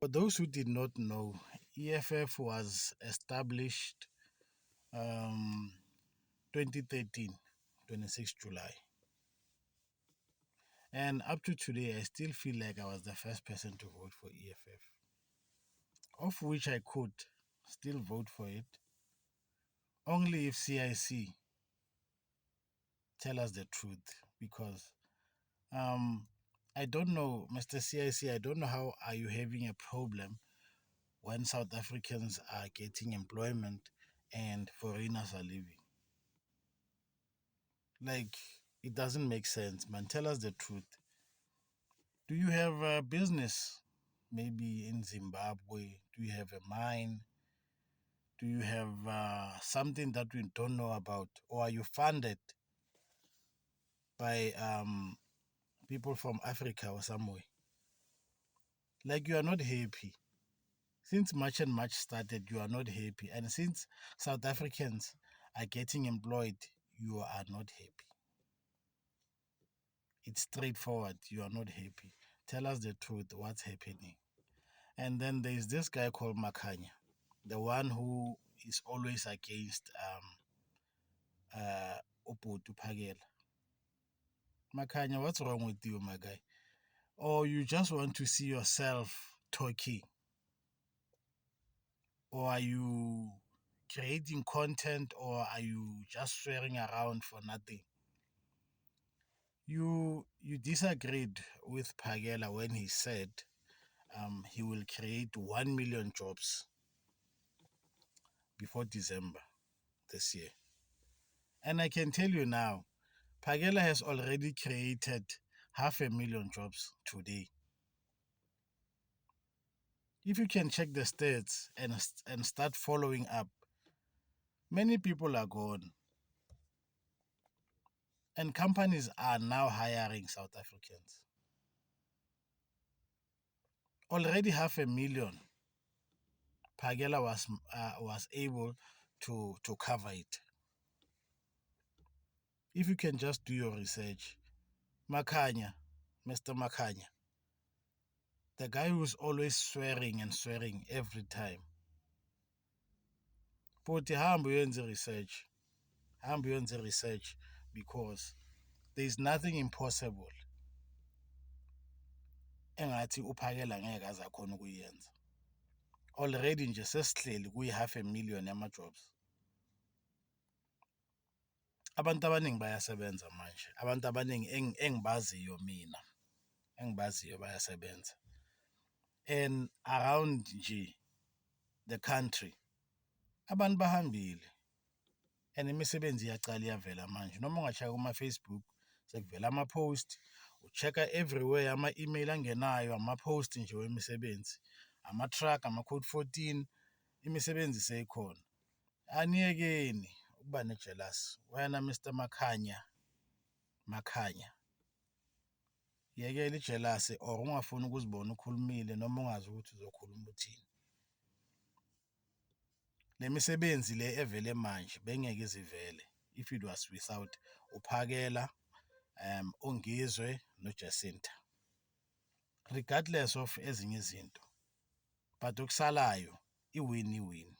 For those who did not know, EFF was established um, 2013, 26 July. And up to today, I still feel like I was the first person to vote for EFF, of which I could still vote for it only if CIC tell us the truth. Because I don't know, Mr. CIC, I don't know how are you having a problem when South Africans are getting employment and foreigners are leaving. Like, it doesn't make sense, man. Tell us the truth. Do you have a business maybe in Zimbabwe? Do you have a mine? Do you have something that we don't know about? Or are you funded by people from Africa or somewhere? Like, you are not happy. Since March and March started, you are not happy. And since South Africans are getting employed, you are not happy. It's straightforward. You are not happy. Tell us the truth. What's happening? And then there's this guy called Makanya, the one who is always against Uputu Pagela. Makanya, what's wrong with you, my guy? Or you just want to see yourself talking? Or are you creating content, or are you just swearing around for nothing? You disagreed with Pagela when he said he will create 1 million jobs before December this year. And I can tell you now, Pagela has already created 500,000 jobs today. If you can check the stats and start following up, many people are gone. And companies are now hiring South Africans. Already 500,000, Pagela was able to cover it. If you can just do your research, Makanya, Mr. Makanya, the guy who's always swearing and swearing every time. Futhi hamba uyenze research. Hamba uyenze research, because there is nothing impossible engathi uphakela ngeke aze akhona ukuyenza. Already nje sesihleli kuyi 500,000 yama-jobs. Abantu abaningi bayasebenza manje. Abantu abaningi engibaziyo mina, engibaziyo bayasebenza. And around nje the country, abantu bahambile. And imisebenzi iyacala iyavela manje. Noma ungacheka kuma-Facebook, sekuvela ama-post, uchecka everywhere, ama-email angenayo, ama-post nje wemisebenzi. Ama-truck, ama-code 14, imisebenzi seyikhona. Aniyekeni ukuba nejealous. Wena Mr. Makhanya. Yekela ijealous, or ungafuni ukuzibona ukhulumile noma ungazi ukuthi uzokhuluma uthini. Le misebenzi le evele manje bengeke izivele if it was without uphakela Ongizwe noJacinta, regardless of ezinye izinto, but okusalayo iwin.